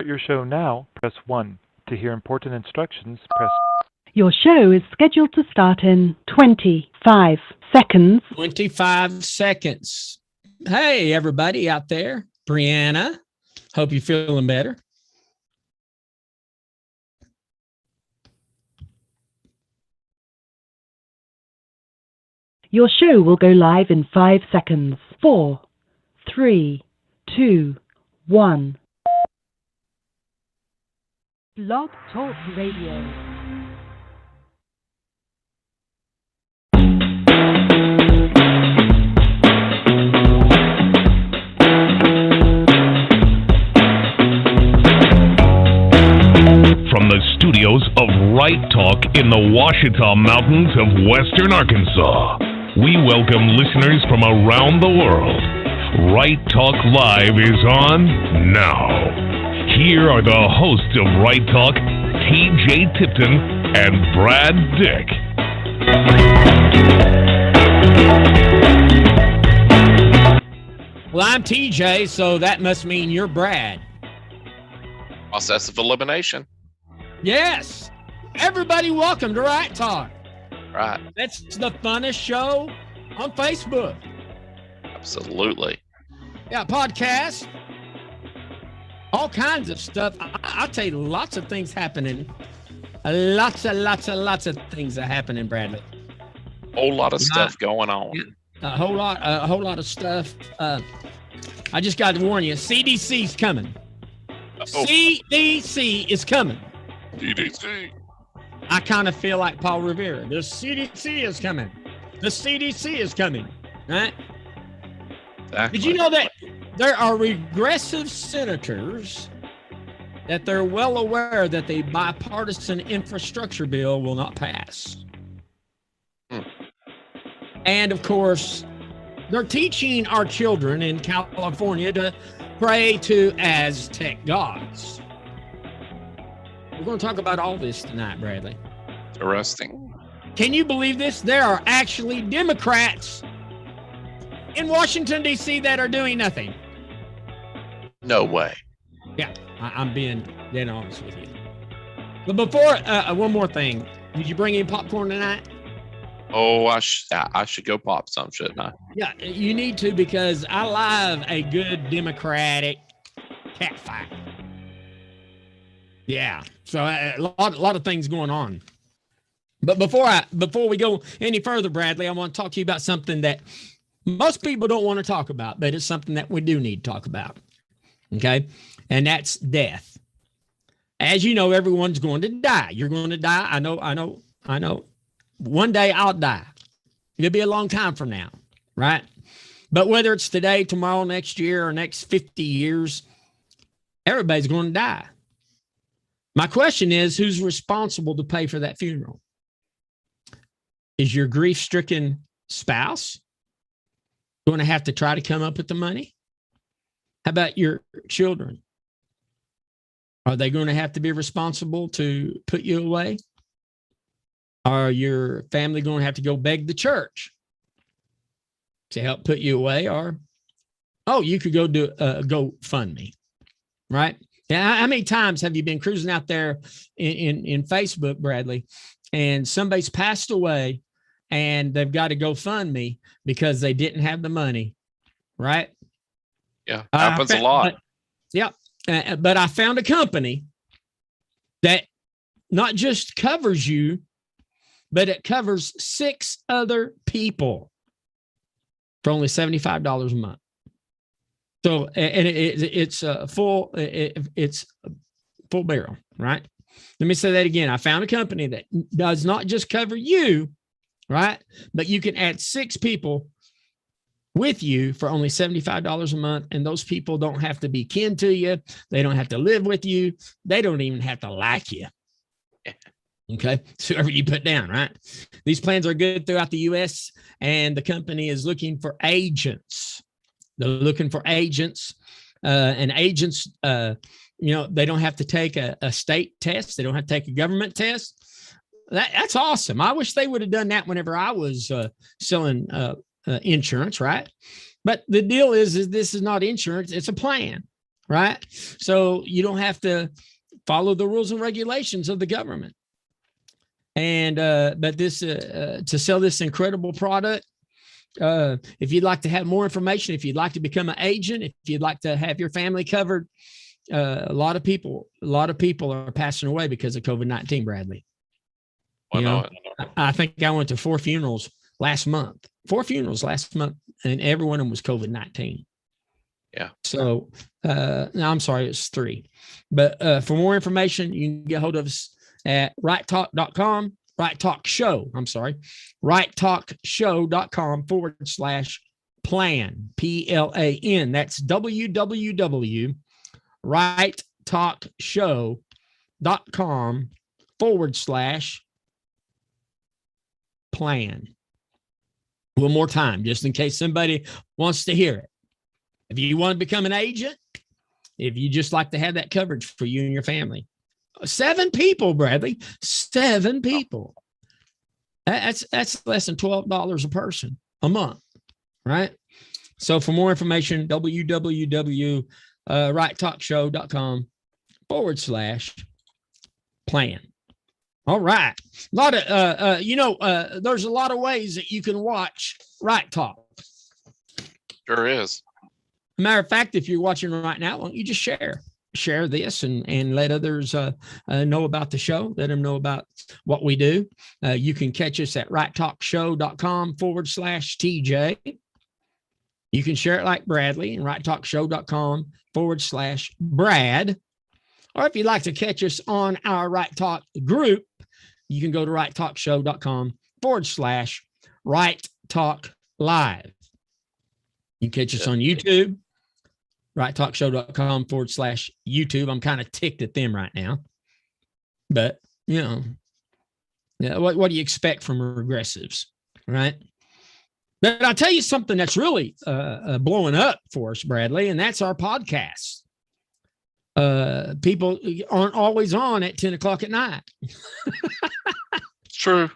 your show now, press 1. To hear important instructions, press... Your show is scheduled to start in 25 seconds. 25 seconds. Hey, everybody out there. Brianna, hope you're feeling better. Your show will go live in 5 seconds. 4, 3, 2, 1. Blog Talk Radio. From the studios of Right Talk in the Ouachita Mountains of western Arkansas, we welcome listeners from around the world. Right Talk Live is on now. Here are the hosts of Right Talk, T.J. Tipton and Brad Dick. Well, I'm TJ, so that must mean you're Brad. Process of elimination. Yes. Everybody, welcome to Right Talk. Right. That's the funnest show on Facebook. Absolutely. Yeah, podcast. All kinds of stuff. I'll tell you, lots of things happening. Lots of things are happening, Bradley. Whole lot of stuff going on. A whole lot of stuff. I just got to warn you, CDC's coming. CDC is coming. CDC. I kind of feel like Paul Revere. The CDC is coming. The CDC is coming. Right? Exactly. Did you know that there are regressive senators that they're well aware that the bipartisan infrastructure bill will not pass? And of course, they're teaching our children in California to pray to Aztec gods. We're going to talk about all this tonight, Bradley. Interesting. Can you believe this? There are actually Democrats in Washington, D.C. that are doing nothing. No way. Yeah, I'm being dead honest with you. But before, one more thing. Did you bring in popcorn tonight? Oh, I should go pop some, shouldn't I? Yeah, you need to, because I love a good Democratic cat fight. Yeah, so a lot of things going on. But before we go any further, Bradley, I want to talk to you about something that most people don't want to talk about, but it's something that we do need to talk about. Okay, and that's death. As you know, everyone's going to die. You're going to die. I know. One day I'll die. It'll be a long time from now, right? But whether it's today, tomorrow, next year, or next 50 years, everybody's going to die. My question is, who's responsible to pay for that funeral? Is your grief-stricken spouse going to have to try to come up with the money? How about your children? Are they going to have to be responsible to put you away? Are your family going to have to go beg the church to help put you away? Or, you could go do GoFundMe, right? Yeah, how many times have you been cruising out there in Facebook, Bradley, and somebody's passed away and they've got to GoFundMe because they didn't have the money, right? Yeah, happens a lot. But I found a company that not just covers you, but it covers 6 other people for only $75 a month. So, and it's full barrel, right? Let me say that again. I found a company that does not just cover you, right? But you can add 6 people with you for only $75 a month. And those people don't have to be kin to you. They don't have to live with you. They don't even have to like you. Okay. So whoever you put down, right? These plans are good throughout the U.S. and the company is looking for agents. They're looking for agents, and agents, they don't have to take a state test. They don't have to take a government test. That's awesome. I wish they would have done that whenever I was selling insurance, right? But the deal is this is not insurance. It's a plan. right? So you don't have to follow the rules and regulations of the government. And but this to sell this incredible product, if you'd like to have more information, if you'd like to become an agent, if you'd like to have your family covered, a lot of people are passing away because of COVID-19, Bradley. I think I went to 4 funerals last month. 4 funerals last month, and every one of them was COVID-19. Yeah. So, no, I'm sorry, it's 3. But for more information, you can get hold of us at righttalk.com, righttalkshow.com/plan, PLAN. That's www.righttalkshow.com/plan. One more time, just in case somebody wants to hear it. If you want to become an agent, if you just like to have that coverage for you and your family. 7 people, Bradley. 7 people. That's less than $12 a person a month, right? So for more information, www.righttalkshow.com/plan. All right. A lot of there's a lot of ways that you can watch Right Talk. Sure is. Matter of fact, if you're watching right now, why don't you just share this and let others know about the show, let them know about what we do. You can catch us at righttalkshow.com/TJ. You can share it like Bradley and righttalkshow.com/Brad. Or if you'd like to catch us on our Right Talk group, you can go to righttalkshow.com/Right Talk Live. You can catch us on YouTube, righttalkshow.com/YouTube. I'm kind of ticked at them right now. But, what do you expect from regressives, right? But I'll tell you something that's really blowing up for us, Bradley, and that's our podcast. People aren't always on at 10 o'clock at night. True.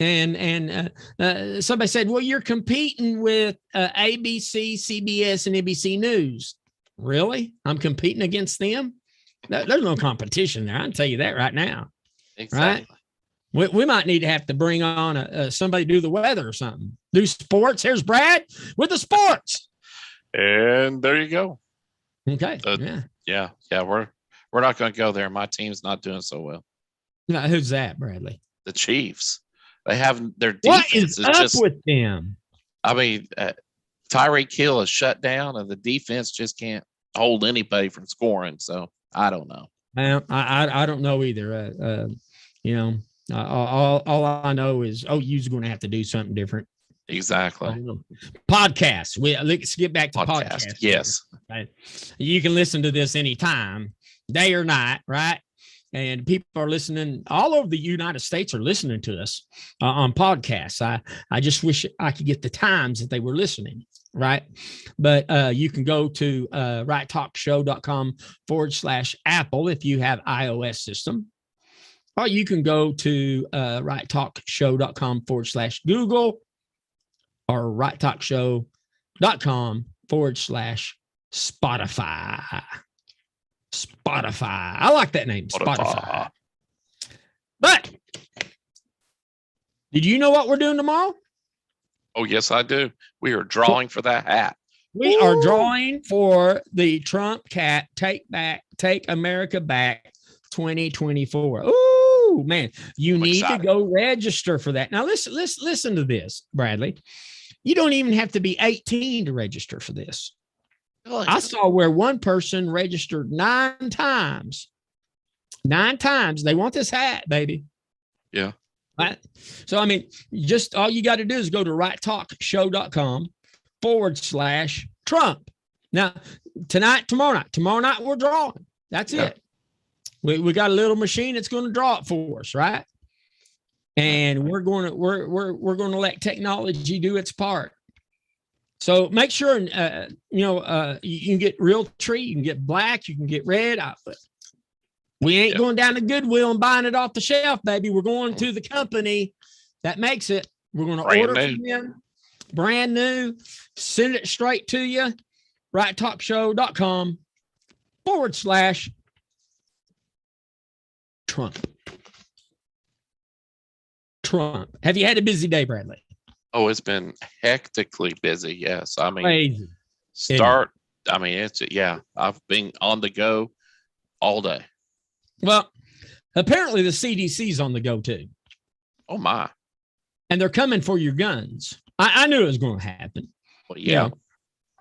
And somebody said, well, you're competing with ABC, CBS, and NBC News. Really? I'm competing against them? There's no competition there. I can tell you that right now. Exactly. Right? We might need to have to bring on somebody to do the weather or something. Do sports. Here's Brad with the sports. And there you go. Okay. Yeah. We're not going to go there. My team's not doing so well. No, who's that, Bradley? The Chiefs. They have their defense. What is up with them? I mean, Tyreek Hill is shut down, and the defense just can't hold anybody from scoring. So I don't know. I don't know either. All I know is OU's going to have to do something different. Exactly. Podcast. Let's get back to podcast. Yes. Right? You can listen to this anytime, day or night, right? And people are listening all over the United States are listening to us on podcasts. I just wish I could get the times that they were listening, right? But you can go to righttalkshow.com/Apple if you have iOS system. Or you can go to righttalkshow.com/Google or righttalkshow.com/Spotify. Spotify. I like that name, Spotify. But did you know what we're doing tomorrow? Oh, yes, I do. We are drawing for that hat. We are drawing for the Trump Cat Take America Back 2024. Ooh, man, you need to go register for that. Now, listen to this, Bradley. You don't even have to be 18 to register for this. Really? I saw where one person registered 9 times. 9 times. They want this hat, baby. Yeah. Right? So, I mean, just all you got to do is go to righttalkshow.com/Trump. Now, tomorrow night, we're drawing. That's it. We got a little machine that's going to draw it for us, right? And we're going to let technology do its part. So make sure, you can get real tree, you can get black, you can get red. We ain't going down to Goodwill and buying it off the shelf, baby. We're going to the company that makes it. We're going to order from them, brand new, send it straight to you. righttalkshow.com/Trump. Trump. Have you had a busy day, Bradley? Oh, it's been hectically busy. Yes. I mean, Crazy. I've been on the go all day. Well, apparently the CDC's on the go too. Oh my. And they're coming for your guns. I knew it was going to happen. Well, yeah.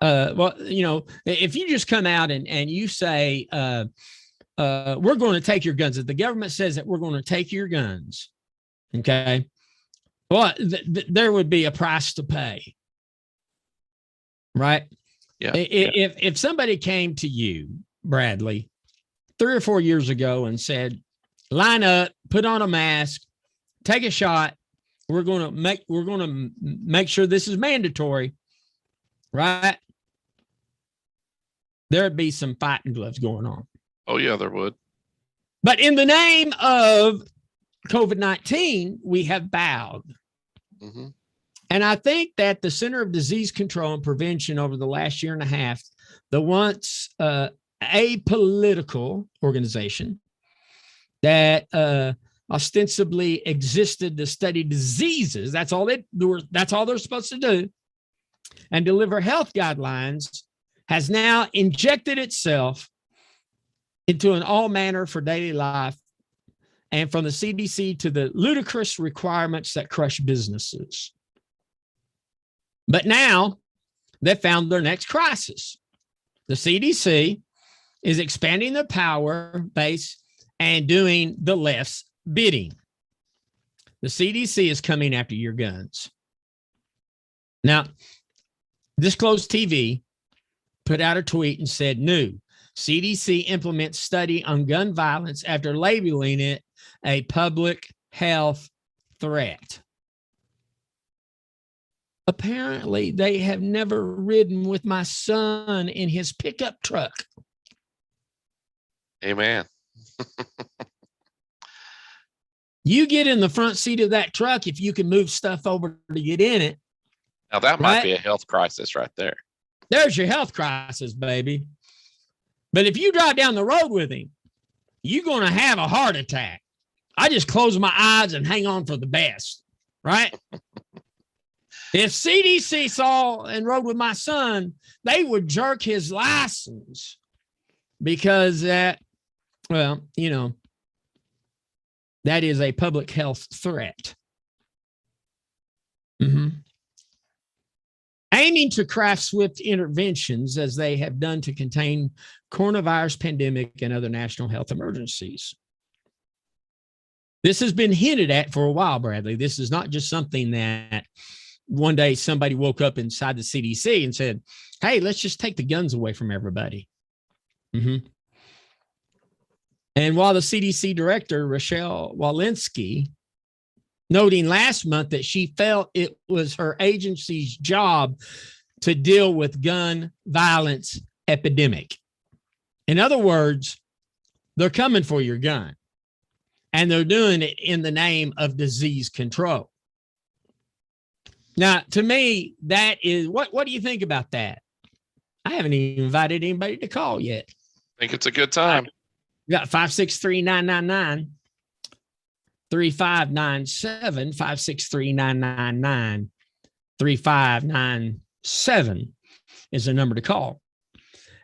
If you just come out and you say, we're going to take your guns, if the government says that we're going to take your guns, okay, well, there would be a price to pay, right? Yeah. If somebody came to you, Bradley, 3 or 4 years ago and said, line up, put on a mask, take a shot, we're going to make sure this is mandatory, right? There'd be some fighting gloves going on. Oh yeah, there would. But in the name of COVID-19, we have bowed. Mm-hmm. And I think that the Center of Disease Control and Prevention over the last year and a half, the once apolitical organization that ostensibly existed to study diseases, that's all they're supposed to do, and deliver health guidelines, has now injected itself into an all manner for daily life, and from the CDC to the ludicrous requirements that crush businesses. But now they found their next crisis. The CDC is expanding their power base and doing the left's bidding. The CDC is coming after your guns. Now, Disclosed TV put out a tweet and said, new CDC implements study on gun violence after labeling it a public health threat. Apparently, they have never ridden with my son in his pickup truck. Amen. You get in the front seat of that truck if you can move stuff over to get in it. Now that might be a health crisis right there. There's your health crisis, baby. But if you drive down the road with him, you're going to have a heart attack. I just close my eyes and hang on for the best, right? If CDC saw and rode with my son, they would jerk his license because that is a public health threat. Mm-hmm. Aiming to craft swift interventions as they have done to contain coronavirus pandemic and other national health emergencies. This has been hinted at for a while, Bradley. This is not just something that one day somebody woke up inside the CDC and said, hey, let's just take the guns away from everybody. Mm-hmm. And while the CDC director, Rochelle Walensky, noting last month that she felt it was her agency's job to deal with gun violence epidemic. In other words, they're coming for your gun, and they're doing it in the name of disease control. Now, to me, that is, what do you think about that? I haven't even invited anybody to call yet. I think it's a good time. We got 563-999. 3597 563-999 3597 is the number to call.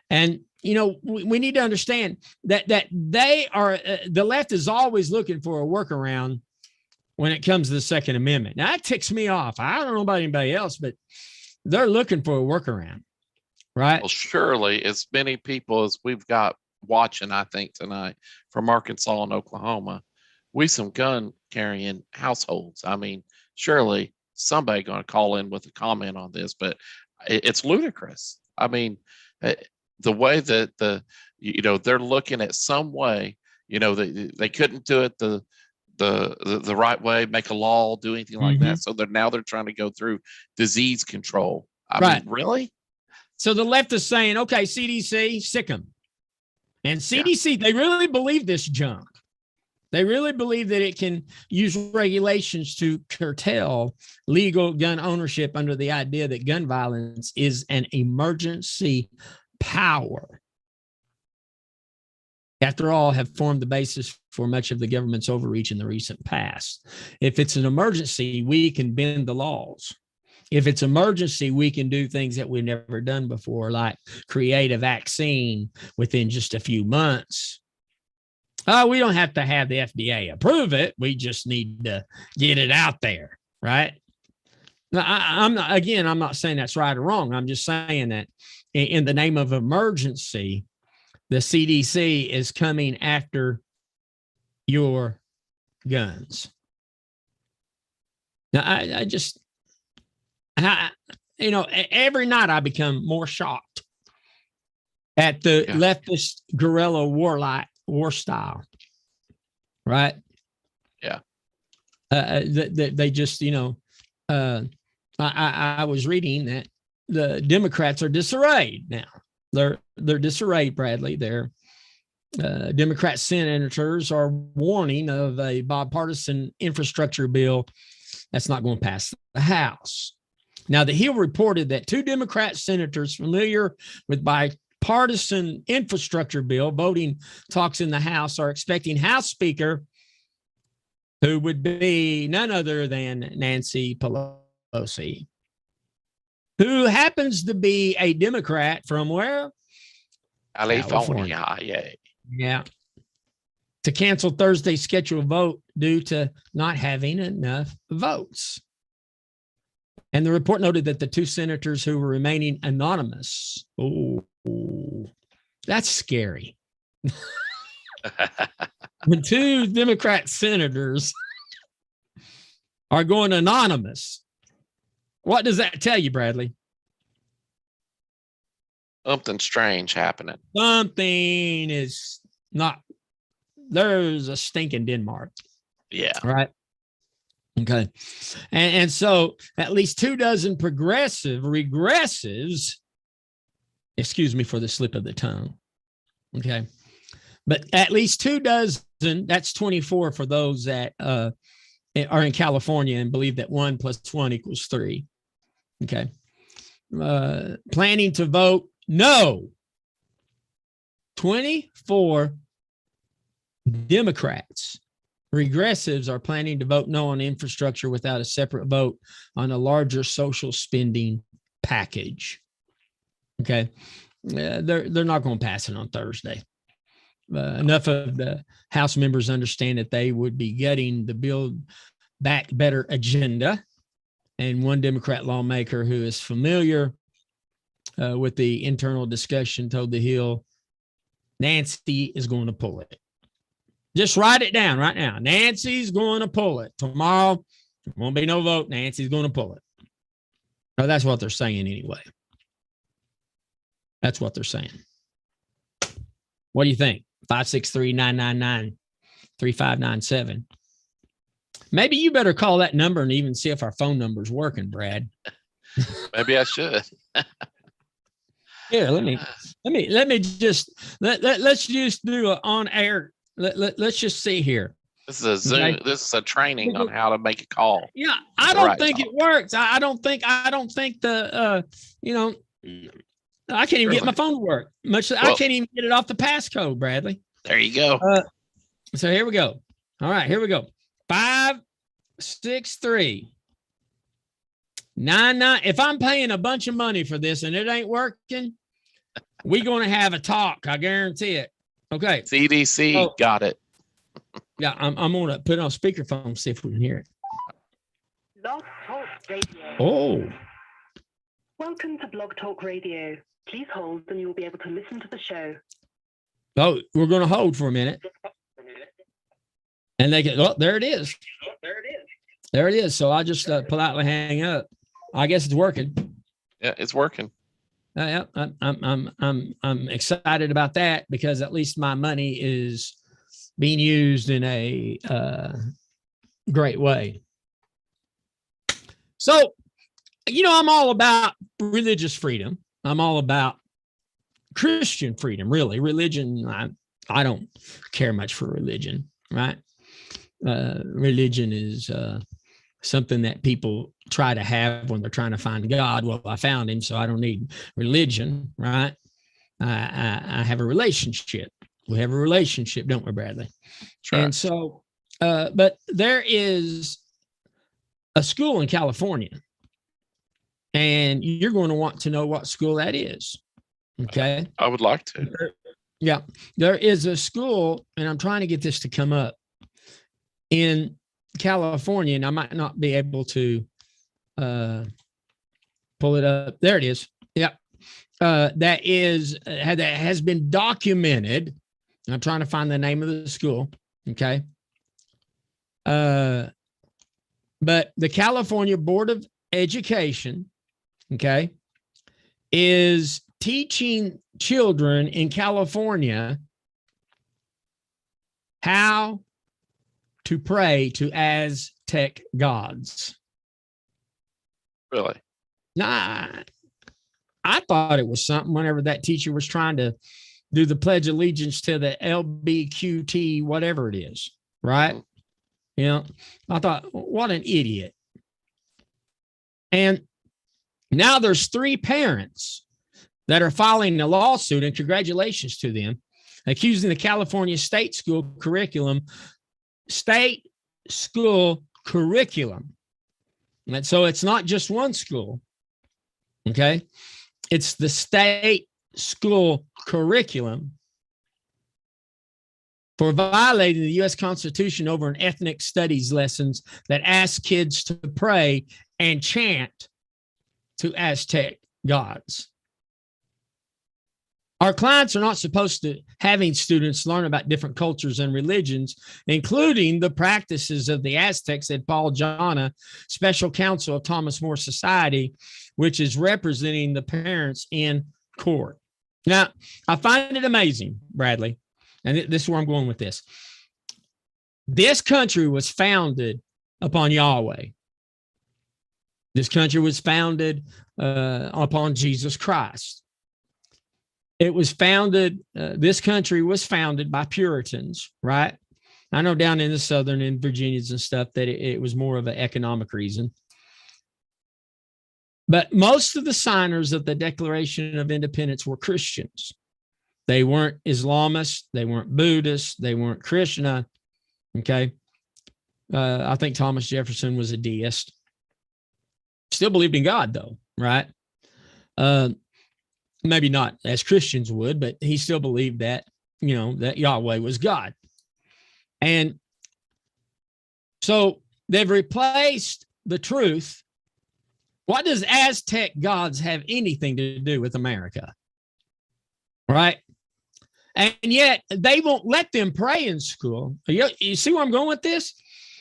And we need to understand that they are the left is always looking for a workaround when it comes to the Second Amendment. Now that ticks me off. I don't know about anybody else, but they're looking for a workaround, right? Well, surely as many people as we've got watching, I think tonight from Arkansas and Oklahoma, we some gun carrying households. I mean, surely somebody going to call in with a comment on this, but it's ludicrous. I mean, the way that they're looking at some way, they couldn't do it the right way, make a law, do anything like that. So they're trying to go through disease control. I mean, really? So the left is saying, okay, CDC, sick them. And CDC, they really believe this junk. They really believe that it can use regulations to curtail legal gun ownership under the idea that gun violence is an emergency power, after all, have formed the basis for much of the government's overreach in the recent past. If it's an emergency, we can bend the laws. If it's emergency, we can do things that we've never done before, like create a vaccine within just a few months. We don't have to have the FDA approve it. We just need to get it out there, right? Now, I'm not saying that's right or wrong. I'm just saying that in the name of emergency, the CDC is coming after your guns. Now, every night I become more shocked at the leftist guerrilla war style, right? Yeah. They just, I was reading that the Democrats are disarrayed now. They're disarrayed, Bradley. Their Democrat senators are warning of a bipartisan infrastructure bill that's not going to pass the House. Now, the Hill reported that 2 Democrat senators familiar with bipartisan infrastructure bill voting talks in the House are expecting House Speaker, who would be none other than Nancy Pelosi, who happens to be a Democrat from where? California. Yeah. To cancel Thursday's scheduled vote due to not having enough votes. And the report noted that the 2 senators who were remaining anonymous. Oh, that's scary. When 2 Democrat senators are going anonymous, what does that tell you, Bradley? Something strange happening. Something is not. There's a stinking Denmark. Yeah. Right. Okay. And so at least 24 regressives, excuse me for the slip of the tongue. Okay. But at least 24, that's 24 for those that are in California and believe that 1 + 1 = 3. Okay. Planning to vote no. 24 Democrats, regressives, are planning to vote no on infrastructure without a separate vote on a larger social spending package. Okay. They're not going to pass it on Thursday. Enough of the House members understand that they would be getting the Build Back Better agenda. And one Democrat lawmaker who is familiar with the internal discussion told the Hill, Nancy is going to pull it. Just write it down right now. Nancy's going to pull it. Tomorrow, there won't be no vote. Nancy's going to pull it. Oh, that's what they're saying anyway. That's what they're saying. What do you think? 563-999-3597. Maybe you better call that number and even see if our phone number is working, Brad. Maybe I should. Here, let's just do an on air. Let's just see here. This is a Zoom. Okay. This is a training on how to make a call. Yeah, I don't think it works. I don't think the I can't even get my phone to work. I can't even get it off the passcode, Bradley. There you go. So here we go. All right, here we go. 563-99. If I'm paying a bunch of money for this and it ain't working, we're going to have a talk. I guarantee it. Okay. CDC got it. Yeah, I'm going to put it on speakerphone, see if we can hear it. Blog Talk Radio. Oh. Welcome to Blog Talk Radio. Please hold and you'll be able to listen to the show. Oh, we're going to hold for a minute. And they get, there it is. There it is. So I just politely hang up. I guess it's working. Yeah, it's working. Yeah, I'm excited about that because at least my money is being used in a great way. So, I'm all about religious freedom. I'm all about Christian freedom, really. Religion, I don't care much for religion, right? Religion is something that people try to have when they're trying to find God. Well, I found him, so I don't need religion, right? I have a relationship. We have a relationship, don't we, Bradley? That's right. And so, but there is a school in California, and you're going to want to know what school that is. Okay. I would like to. Yeah. There is a school, and I'm trying to get this to come up in California, and I might not be able to pull it up. There it is. Yep. That has been documented. I'm trying to find the name of the school. Okay. But the California Board of Education, okay, is teaching children in California how to pray to Aztec gods. Really? Nah, I thought it was something whenever that teacher was trying to do the Pledge of Allegiance to the LBQT, whatever it is, right? You know, I thought, what an idiot. And now there's 3 parents that are filing a lawsuit, and congratulations to them, accusing the California state school curriculum. And so it's not just one school, okay? It's the state school curriculum for violating the U.S. Constitution over an ethnic studies lessons that ask kids to pray and chant to Aztec gods. Our clients are not supposed to having students learn about different cultures and religions, including the practices of the Aztecs, said Paul Jana, special counsel of Thomas More Society, which is representing the parents in court. Now, I find it amazing, Bradley, and this is where I'm going with this. This country was founded upon Yahweh. This country was founded upon Jesus Christ. It was founded, this country was founded by Puritans, right? I know down in the Southern and Virginians and stuff that it was more of an economic reason. But most of the signers of the Declaration of Independence were Christians. They weren't Islamists. They weren't Buddhists. They weren't Krishna. Okay. I think Thomas Jefferson was a deist. Still believed in God, though, right? Maybe not as Christians would, but he still believed that, you know, that Yahweh was God. And so they've replaced the truth. What does Aztec gods have anything to do with America? Right? And yet they won't let them pray in school. You see where I'm going with this?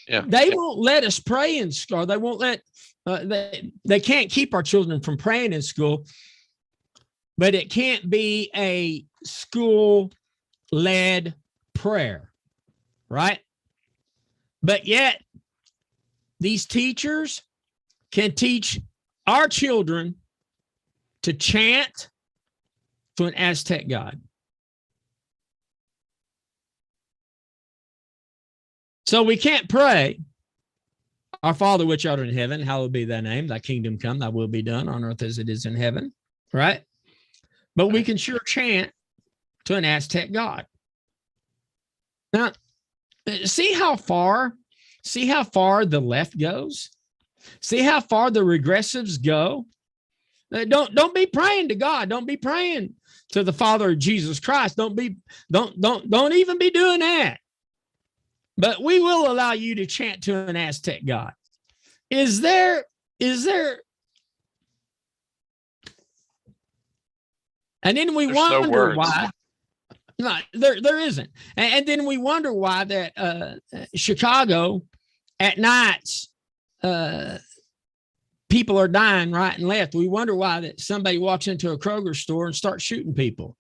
Yeah. They won't let us pray in school. They won't let, they can't keep our children from praying in school. But it can't be a school-led prayer, right? But yet, these teachers can teach our children to chant to an Aztec god. So we can't pray, "Our Father which art in heaven, hallowed be thy name, thy kingdom come, thy will be done on earth as it is in heaven," right? But we can sure chant to an Aztec god. Now, see how far the left goes? See how far the regressives go? Don't be praying to God. Don't be praying to the Father of Jesus Christ. Don't even be doing that. But we will allow you to chant to an Aztec god. Is there And then we wonder why. No, there isn't. And then we wonder why that Chicago at nights, people are dying right and left. We wonder why that somebody walks into a Kroger store and starts shooting people.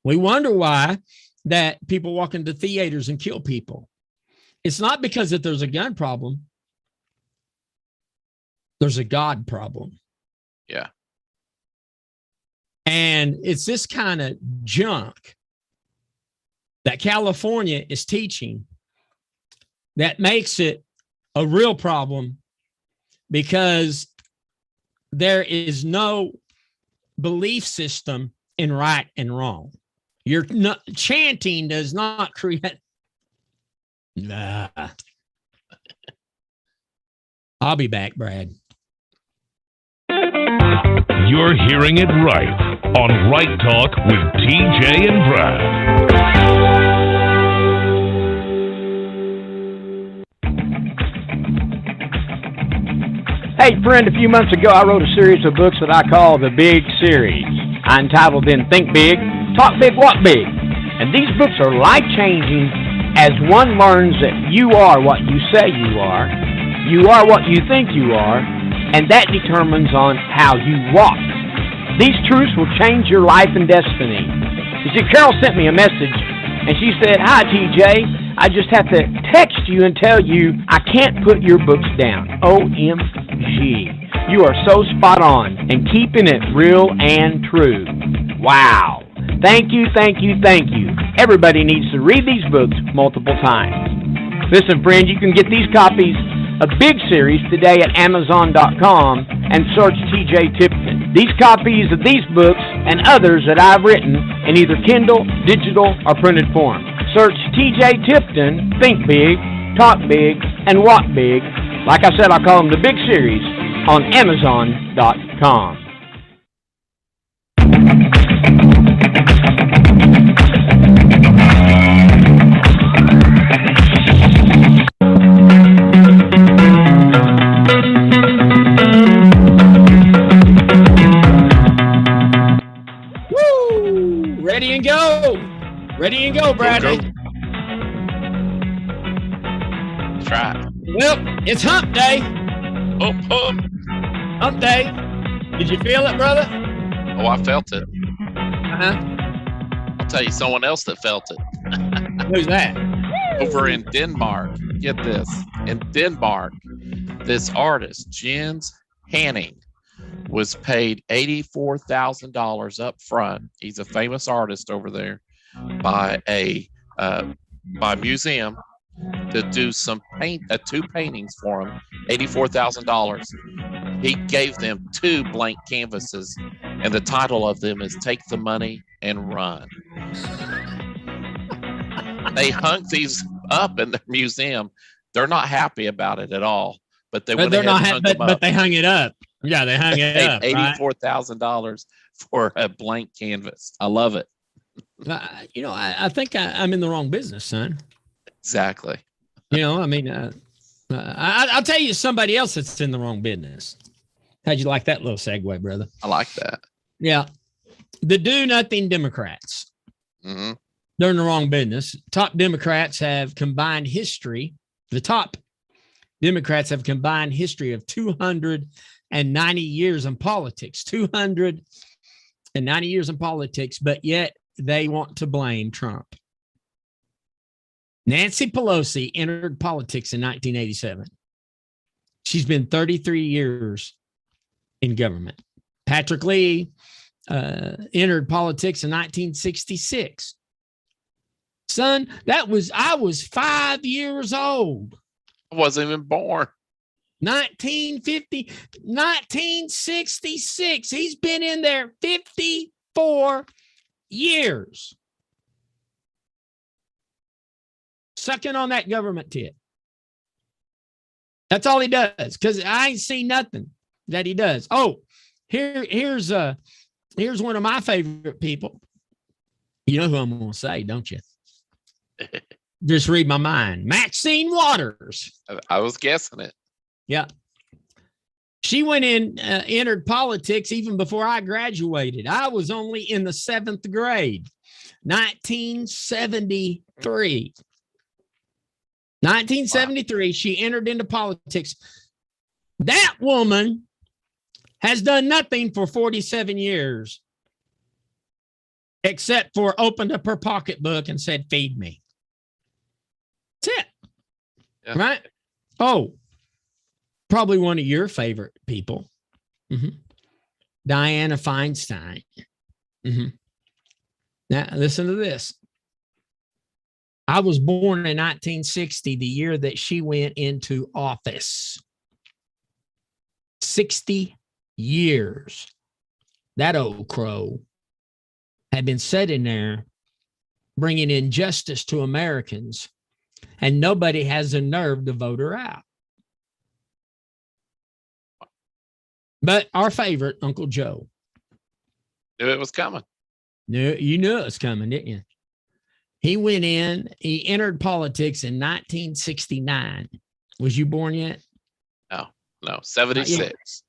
We wonder why that people walk into theaters and kill people. It's not because that there's a gun problem. There's a God problem. Yeah. And it's this kind of junk that California is teaching that makes it a real problem, because there is no belief system in right and wrong. Your chanting does not create. Nah. I'll be back, Brad. You're hearing it right on Right Talk with TJ and Brad. Hey, friend, a few months ago, I wrote a series of books that I call the Big Series. I entitled them Think Big, Talk Big, Walk Big. And these books are life-changing as one learns that you are what you say you are what you think you are, and that determines on how you walk. These truths will change your life and destiny. You see, Carol sent me a message, and she said, "Hi, TJ. I just have to text you and tell you I can't put your books down. OMG. You are so spot on and keeping it real and true." Wow. Thank you, thank you, thank you. Everybody needs to read these books multiple times. Listen, friend, you can get these copies of Big Series today at Amazon.com and search TJ Tipton. These copies of these books and others that I've written in either Kindle, digital, or printed form. Search TJ Tipton, Think Big, Talk Big, and Walk Big. Like I said, I call them the Big Series on Amazon.com. Woo! Ready and go. Ready and go, Bradley. Go. That's right. Well, it's hump day. Hump day. Did you feel it, brother? Oh, I felt it. Uh-huh. I'll tell you someone else that felt it. Who's that? Over in Denmark. Get this. In Denmark, this artist, Jens Hanning, was paid $84,000 up front. He's a famous artist over there by a museum to do some two paintings for him. $84,000. He gave them 2 blank canvases, and the title of them is "Take the Money and Run." They hung these up in the museum. They're not happy about it at all, but they went ahead and hung them up. But they hung it up. Yeah, they hung it up. $84,000 for a blank canvas. I love it. I think I'm in the wrong business, son. Exactly. I'll tell you somebody else that's in the wrong business. How'd you like that little segue, brother? I like that. Yeah. The do-nothing Democrats. Mm-hmm. They're in the wrong business. Top Democrats have combined history. The top Democrats have combined history of 290 years in politics. 290 years in politics, but yet they want to blame Trump. Nancy Pelosi entered politics in 1987. She's been 33 years in government. Patrick Lee entered politics in 1966. Son, I was 5 years old. I wasn't even born. 1966. He's been in there 54 years. Sucking on that government tit. That's all he does, because I ain't seen nothing that he does. Oh, here's one of my favorite people. You know who I'm going to say, don't you? Just read my mind. Maxine Waters. I was guessing it. Yeah. She went in, entered politics even before I graduated. I was only in the 7th grade, 1973. 1973, wow. She entered into politics. That woman has done nothing for 47 years except for opened up her pocketbook and said, "Feed me." That's it. Yeah. Right? Oh, probably one of your favorite people. Mm-hmm. Dianna Feinstein. Mm-hmm. Now, listen to this. I was born in 1960, the year that she went into office. 60 years. That old crow have been sitting there bringing injustice to Americans, and nobody has the nerve to vote her out. But our favorite, Uncle Joe. Knew it was coming. You knew it was coming, didn't you? He went in, he entered politics in 1969. Was you born yet? No, 76.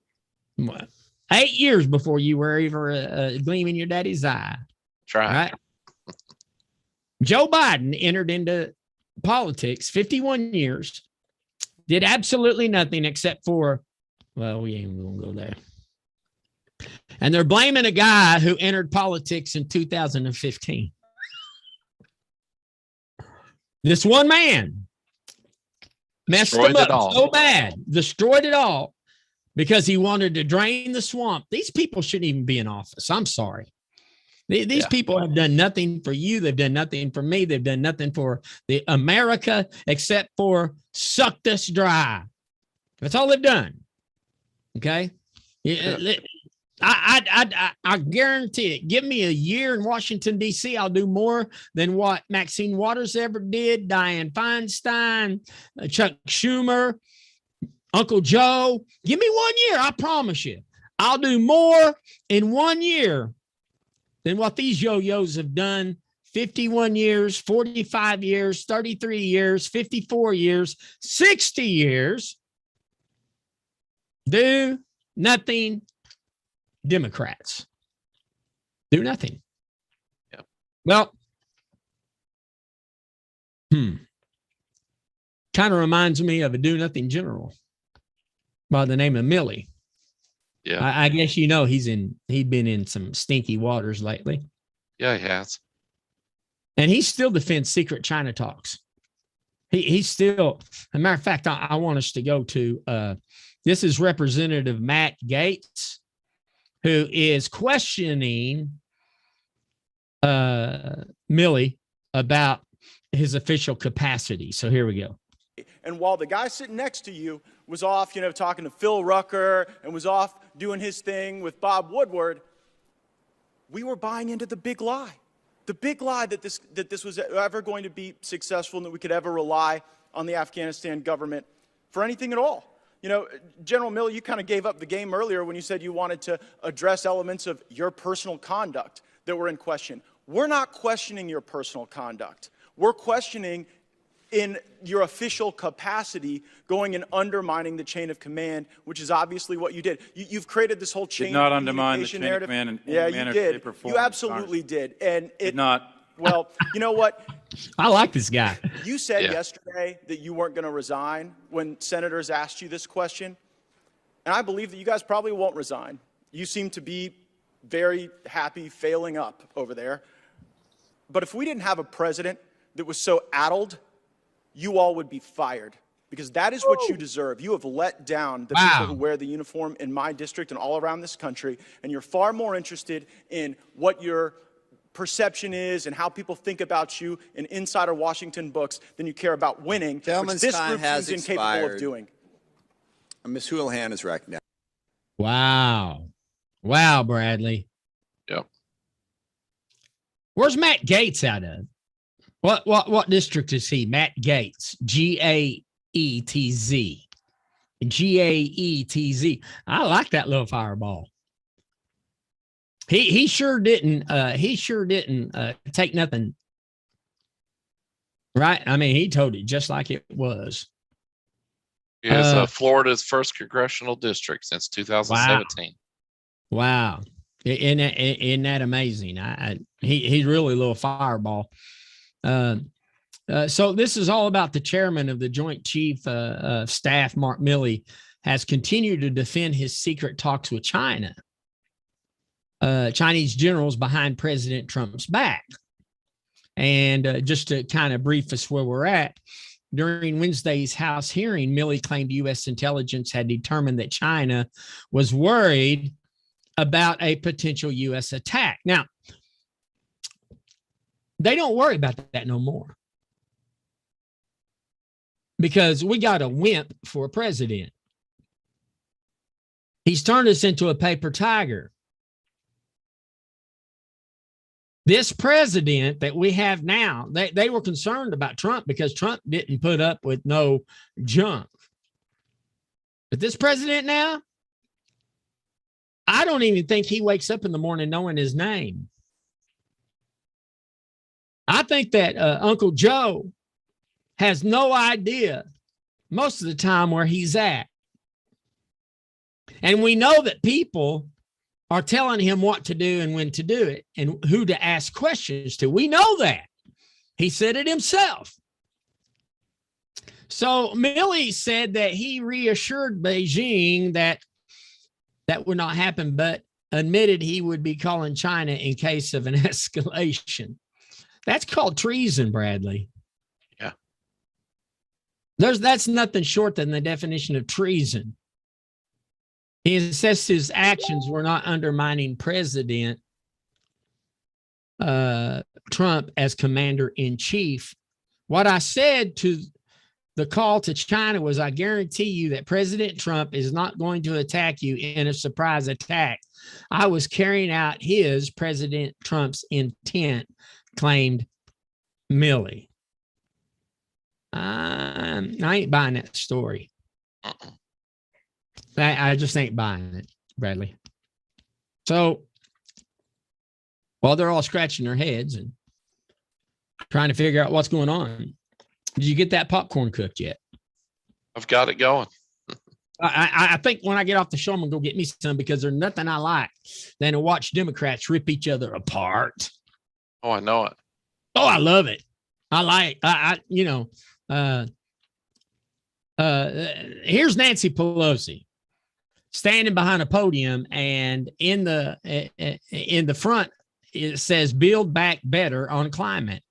Well, 8 years before you were ever a gleam in your daddy's eye. Try. Right? Joe Biden entered into politics 51 years, did absolutely nothing except for, well, we ain't going to go there. And they're blaming a guy who entered politics in 2015. This one man messed them up so bad, destroyed it all because he wanted to drain the swamp. These people shouldn't even be in office. I'm sorry. These people have done nothing for you. They've done nothing for me. They've done nothing for the America except for sucked us dry. That's all they've done. Okay. I guarantee it. Give me a year in Washington, D.C. I'll do more than what Maxine Waters ever did, Dianne Feinstein, Chuck Schumer, Uncle Joe. Give me 1 year. I promise you. I'll do more in 1 year than what these yo-yos have done 51 years, 45 years, 33 years, 54 years, 60 years. Do nothing. Democrats do nothing. Yep. Well, kind of reminds me of a do-nothing general by the name of Milley. Yeah, I guess you know he'd been in some stinky waters lately. Yeah, he has. And he still defends secret China talks. He's still, as a matter of fact, I want us to go to this is Representative Matt Gaetz, who is questioning Milley about his official capacity. So here we go. And while the guy sitting next to you was off, talking to Phil Rucker and was off doing his thing with Bob Woodward, we were buying into the big lie. The big lie that this was ever going to be successful and that we could ever rely on the Afghanistan government for anything at all. General Milley, you kind of gave up the game earlier when you said you wanted to address elements of your personal conduct that were in question. We're not questioning your personal conduct. We're questioning in your official capacity going and undermining the chain of command, which is obviously what you did. You've created this whole chain of communication narrative. Did not undermine the chain of command in yeah, any manner, you did. shape, or form. You absolutely did. And it did not. Well, you know what? I like this guy. You said yesterday that you weren't going to resign when senators asked you this question. And I believe that you guys probably won't resign. You seem to be very happy failing up over there. But if we didn't have a president that was so addled, you all would be fired. Because that is what you deserve. You have let down the people who wear the uniform in my district and all around this country. And you're far more interested in what your perception is and how people think about you in insider Washington books than you care about winning, which this group seems incapable of doing. Ms. Houlihan is recognized. Wow, Bradley. Yep. Where's Matt Gaetz out of? What district is he? Matt Gaetz, Gaetz, Gaetz. I like that little fireball. He sure didn't take nothing. Right? I mean, he told it just like it was. He is Florida's first congressional district since 2017. Wow. Isn't that amazing? He's really a little fireball. So this is all about the chairman of the Joint Chief of Staff, Mark Milley, has continued to defend his secret talks with China. Chinese generals behind President Trump's back. And just to kind of brief us where we're at, during Wednesday's House hearing, Milley claimed U.S. intelligence had determined that China was worried about a potential U.S. attack. Now, they don't worry about that no more because we got a wimp for a president. He's turned us into a paper tiger. This president that we have now, they were concerned about Trump because Trump didn't put up with no junk. But this president now, I don't even think he wakes up in the morning knowing his name. I think that Uncle Joe has no idea most of the time where he's at. And we know that people are telling him what to do and when to do it and who to ask questions to. We know that. He said it himself. So Milley said that he reassured Beijing that that would not happen, but admitted he would be calling China in case of an escalation. That's called treason, Bradley. Yeah. That's nothing short than the definition of treason. He insists his actions were not undermining President Trump as commander-in-chief. What I said to the call to China was, I guarantee you that President Trump is not going to attack you in a surprise attack. I was carrying out his, President Trump's, intent, claimed Milley. I ain't buying that story. I just ain't buying it, Bradley. So while they're all scratching their heads and trying to figure out what's going on, did you get that popcorn cooked yet? I've got it going. I think when I get off the show, I'm going to go get me some, because there's nothing I like than to watch Democrats rip each other apart. Oh, I know it. Oh, I love it. Here's Nancy Pelosi standing behind a podium, and in the front it says "Build Back Better" on climate.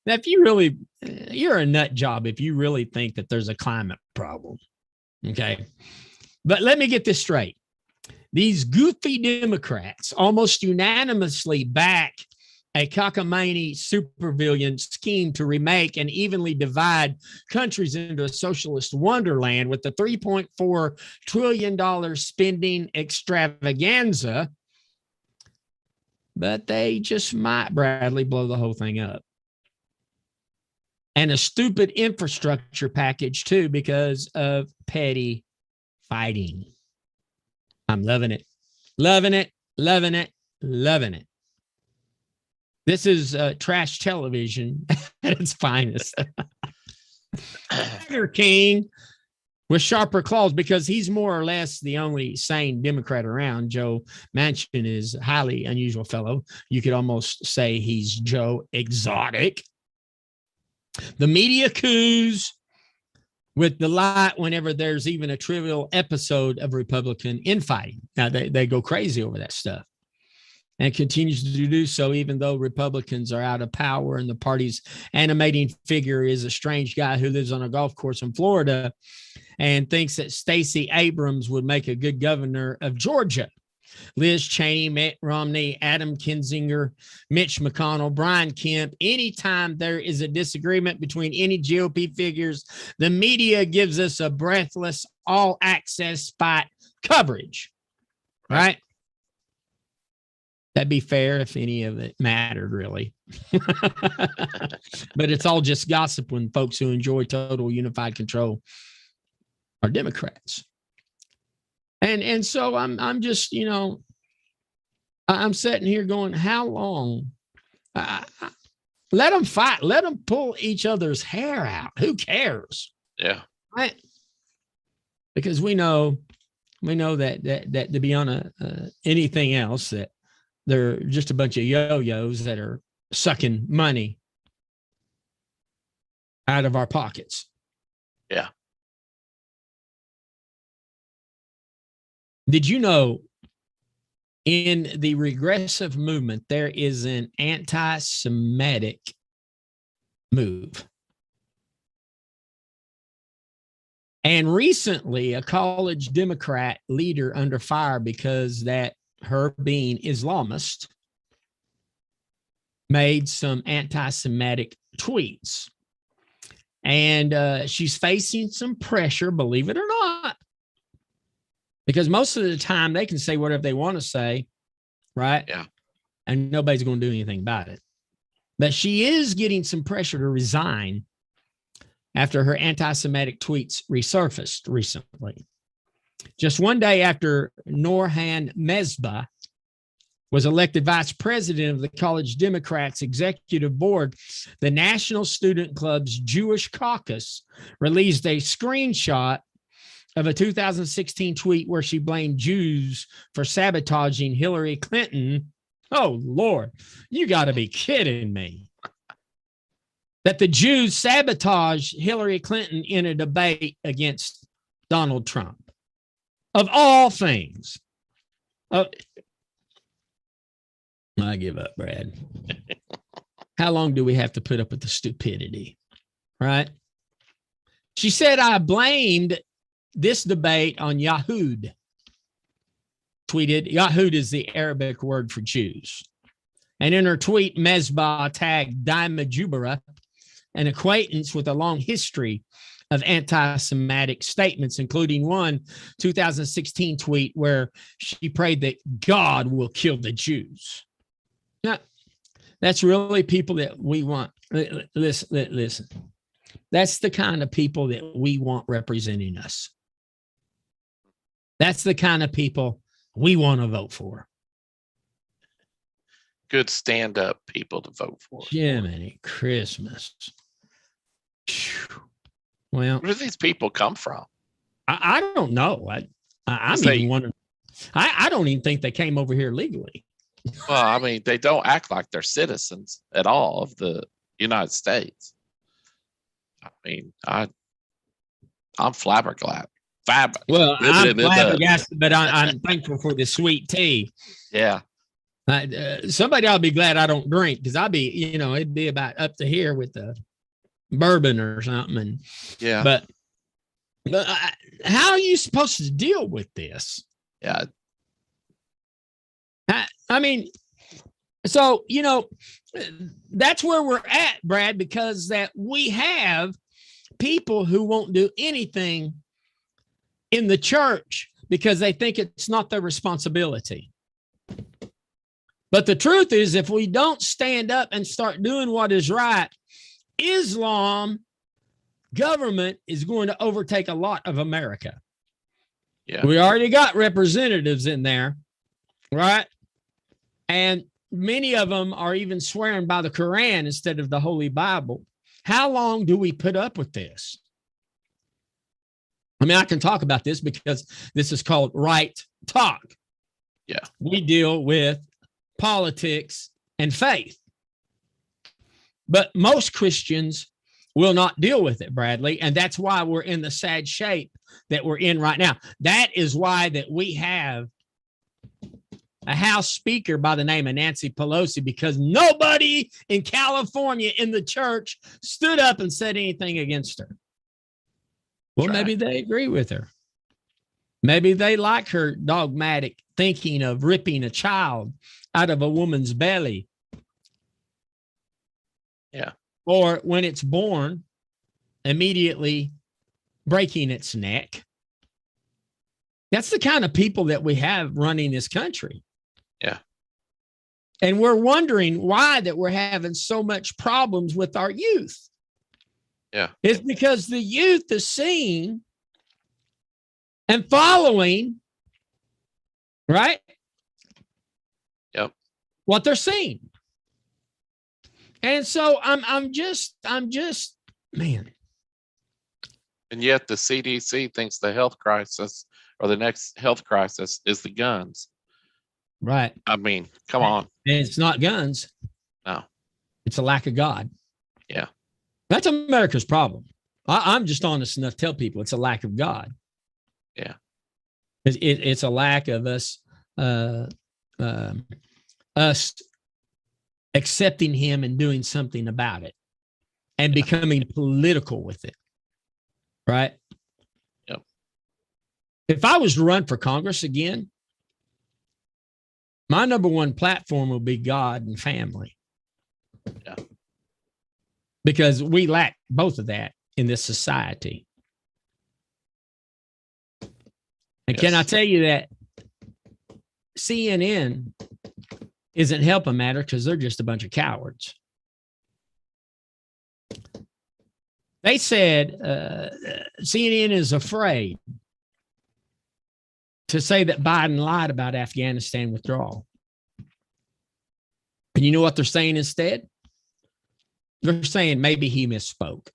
Now, if you really, you're a nut job if you really think that there's a climate problem. Okay. But let me get this straight. These goofy Democrats almost unanimously back a cockamamie supervillain scheme to remake and evenly divide countries into a socialist wonderland with the $3.4 trillion spending extravaganza. But they just might, Bradley, blow the whole thing up. And a stupid infrastructure package, too, because of petty fighting. I'm loving it. Loving it, loving it, loving it. This is trash television at its finest. Tiger King with sharper claws, because he's more or less the only sane Democrat around. Joe Manchin is a highly unusual fellow. You could almost say he's Joe Exotic. The media coos with delight whenever there's even a trivial episode of Republican infighting. Now, they go crazy over that stuff, and continues to do so even though Republicans are out of power and the party's animating figure is a strange guy who lives on a golf course in Florida and thinks that Stacey Abrams would make a good governor of Georgia. Liz Cheney, Mitt Romney, Adam Kinzinger, Mitch McConnell, Brian Kemp. Anytime there is a disagreement between any GOP figures, the media gives us a breathless, all-access fight coverage, right? That'd be fair if any of it mattered, really. But it's all just gossip when folks who enjoy total unified control are Democrats. And so I'm just, I'm sitting here going, how long? Let them fight. Let them pull each other's hair out. Who cares? Yeah. Right? Because we know that to be on anything else, that they're just a bunch of yo-yos that are sucking money out of our pockets. Yeah. Did you know in the regressive movement, there is an anti-Semitic move? And recently, a college Democrat leader under fire because that her being Islamist made some anti-Semitic tweets. And she's facing some pressure, believe it or not. Because most of the time they can say whatever they want to say, right? Yeah. and nobody's going to do anything about it. But she is getting some pressure to resign after her anti-Semitic tweets resurfaced recently. Just one day after Norhan Mesbah was elected vice president of the college Democrats executive board, the National Student Club's Jewish caucus released a screenshot of a 2016 tweet where she blamed Jews for sabotaging Hillary Clinton. Oh, Lord, you got to be kidding me. That the Jews sabotaged Hillary Clinton in a debate against Donald Trump. Of all things. I give up, Brad. How long do we have to put up with the stupidity? Right? She said, I blamed this debate on Yahud. Tweeted, Yahud is the Arabic word for Jews. And in her tweet, Mesbah tagged Daima Jubara, an acquaintance with a long history of anti-Semitic statements, including one 2016 tweet where she prayed that God will kill the Jews. Now, that's really people that we want. Listen. That's the kind of people that we want representing us. That's the kind of people we want to vote for. Good stand-up people to vote for. Jiminy Christmas. Well, where do these people come from? I don't know. I'm even wondering. I don't even think they came over here legally. Well, I mean, they don't act like they're citizens at all of the United States. I mean, I'm flabbergasted. Well, I'm flabbergasted, but I'm thankful for the sweet tea. Yeah. Somebody ought to be glad I don't drink, because I'd be, it'd be about up to here with the bourbon or something. And, yeah. But how are you supposed to deal with this? Yeah. I mean, so, that's where we're at, Brad, because that we have people who won't do anything in the church because they think it's not their responsibility. But the truth is, if we don't stand up and start doing what is right, Islam government is going to overtake a lot of America. Yeah. We already got representatives in there, right? And many of them are even swearing by the Quran instead of the Holy Bible. How long do we put up with this? I mean, I can talk about this because this is called Right Talk. Yeah. We deal with politics and faith. But most Christians will not deal with it, Bradley, and that's why we're in the sad shape that we're in right now. That is why that we have a House Speaker by the name of Nancy Pelosi, because nobody in California in the church stood up and said anything against her. Well, maybe they agree with her. Maybe they like her dogmatic thinking of ripping a child out of a woman's belly. Yeah. Or when it's born, immediately breaking its neck. That's the kind of people that we have running this country. Yeah. And we're wondering why that we're having so much problems with our youth. Yeah. It's because the youth is seeing and following, right? Yep. What they're seeing. And so I'm just, man. And yet the CDC thinks the health crisis or the next health crisis is the guns. Right. I mean, come on. And it's not guns. No. It's a lack of God. Yeah. That's America's problem. I'm just honest enough to tell people it's a lack of God. Yeah. It's a lack of us accepting him and doing something about it and becoming political with it. Right? Yep. If I was to run for Congress again, my number one platform will be God and family. Yeah. Because we lack both of that in this society. And can I tell you that CNN isn't helping matter because they're just a bunch of cowards. They said CNN is afraid to say that Biden lied about Afghanistan withdrawal. And you know what they're saying instead? They're saying maybe he misspoke.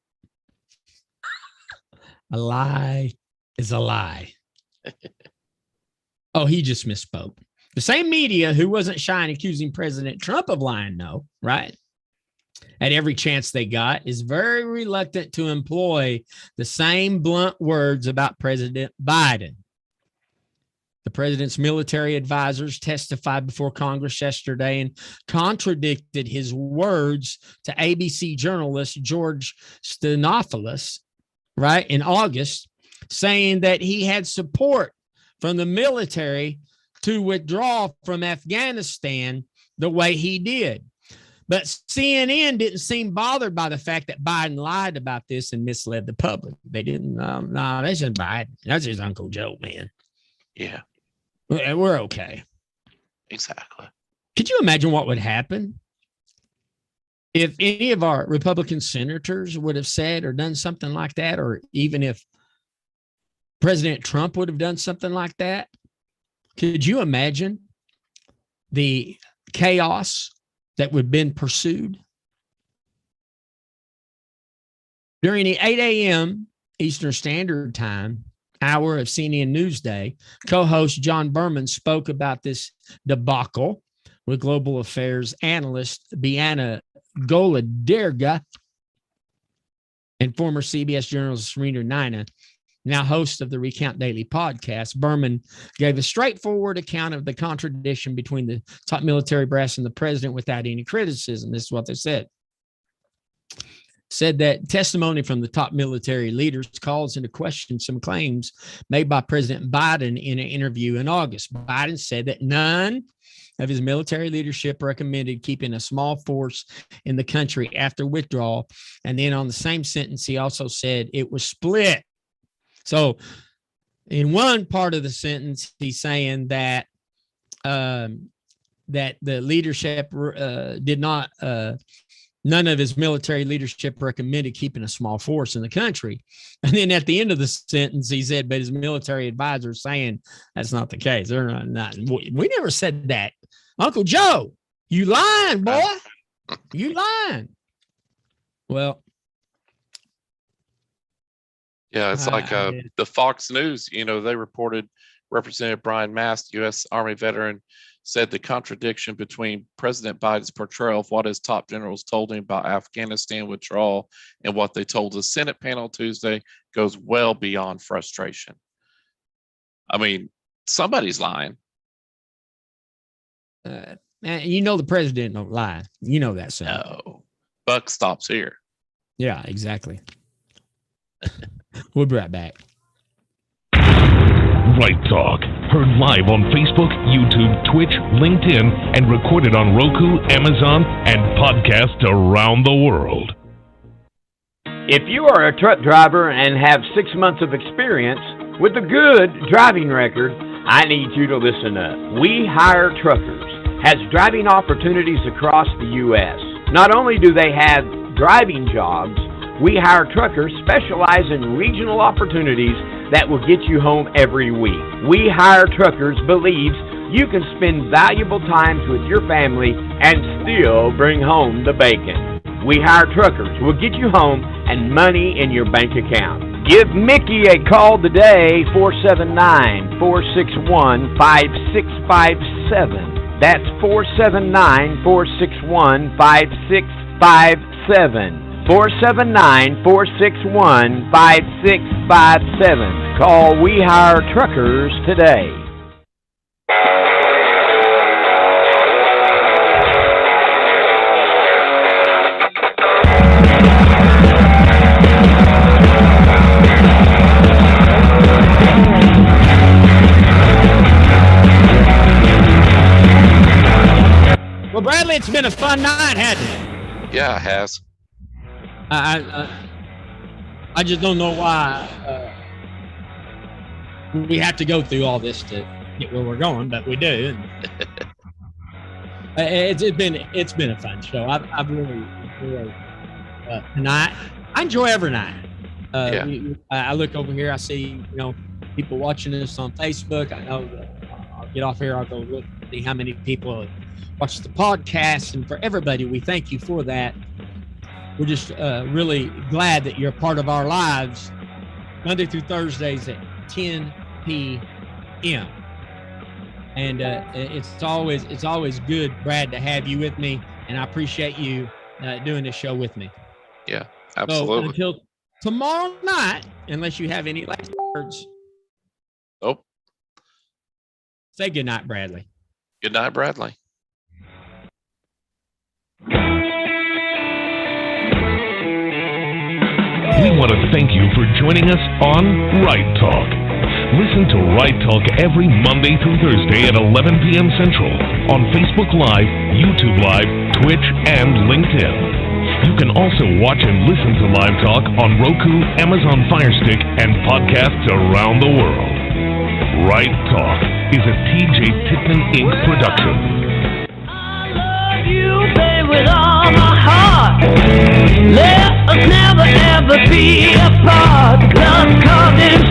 A lie is a lie. Oh, he just misspoke. The same media who wasn't shy in accusing President Trump of lying, no, right? At every chance they got, is very reluctant to employ the same blunt words about President Biden. The president's military advisors testified before Congress yesterday and contradicted his words to ABC journalist George Stephanopoulos, right, in August, saying that he had support from the military to withdraw from Afghanistan the way he did. But CNN didn't seem bothered by the fact that Biden lied about this and misled the public. They didn't. No, that's just Biden. That's his Uncle Joe, man. Yeah. We're okay. Exactly. Could you imagine what would happen if any of our Republican senators would have said or done something like that, or even if President Trump would have done something like that? Could you imagine the chaos that would have been pursued? During the 8 a.m. Eastern Standard Time hour of CNN Newsday, co-host John Berman spoke about this debacle with global affairs analyst Bianna Golodberga and former CBS journalist Serena Nina, now host of the Recount Daily podcast. Berman gave a straightforward account of the contradiction between the top military brass and the president without any criticism. This is what they said. Said that testimony from the top military leaders calls into question some claims made by President Biden in an interview in August. Biden said that none of his military leadership recommended keeping a small force in the country after withdrawal. And then on the same sentence, he also said it was split. So in one part of the sentence, he's saying that that the leadership did not, none of his military leadership recommended keeping a small force in the country. And then at the end of the sentence, he said, but his military advisors saying that's not the case. They're not. We never said that. Uncle Joe, you lying, boy. You lying. Well, yeah, it's like the Fox News, you know, they reported Representative Brian Mast, U.S. Army veteran, said the contradiction between President Biden's portrayal of what his top generals told him about Afghanistan withdrawal and what they told the Senate panel Tuesday goes well beyond frustration. I mean, somebody's lying. You know the president don't lie. You know that, son. No. Buck stops here. Yeah, exactly. We'll be right back. Right Talk, heard live on Facebook, YouTube, Twitch, LinkedIn, and recorded on Roku, Amazon, and podcast around the world. If you are a truck driver and have 6 months of experience with a good driving record, I need you to listen up. We Hire Truckers has driving opportunities across the U.S. Not only do they have driving jobs, We Hire Truckers specialize in regional opportunities that will get you home every week. We Hire Truckers believes you can spend valuable times with your family and still bring home the bacon. We Hire Truckers will get you home and money in your bank account. Give Mickey a call today, 479-461-5657. That's 479-461-5657. 479-461-5657. Call We Hire Truckers today. Well, Bradley, it's been a fun night, hasn't it? Yeah, it has. I just don't know why we have to go through all this to get where we're going, but we do. It's been a fun show. I've really enjoyed tonight. I enjoy every night. I look over here. I see people watching us on Facebook. I know I'll get off here. I'll go look and see how many people watch the podcast. And for everybody, we thank you for that. We're just really glad that you're a part of our lives Monday through Thursdays at 10 p.m. And it's always good, Brad, to have you with me, and I appreciate you doing this show with me. Yeah, absolutely. So until tomorrow night, unless you have any last words. Nope. Say good night, Bradley. Good night, Bradley. We want to thank you for joining us on Right Talk. Listen to Right Talk every Monday through Thursday at 11 p.m. Central on Facebook Live, YouTube Live, Twitch, and LinkedIn. You can also watch and listen to Live Talk on Roku, Amazon Fire Stick, and podcasts around the world. Right Talk is a TJ Tickman Inc. production. I love you, babe, with all my heart. Let us never ever be apart. Love caught in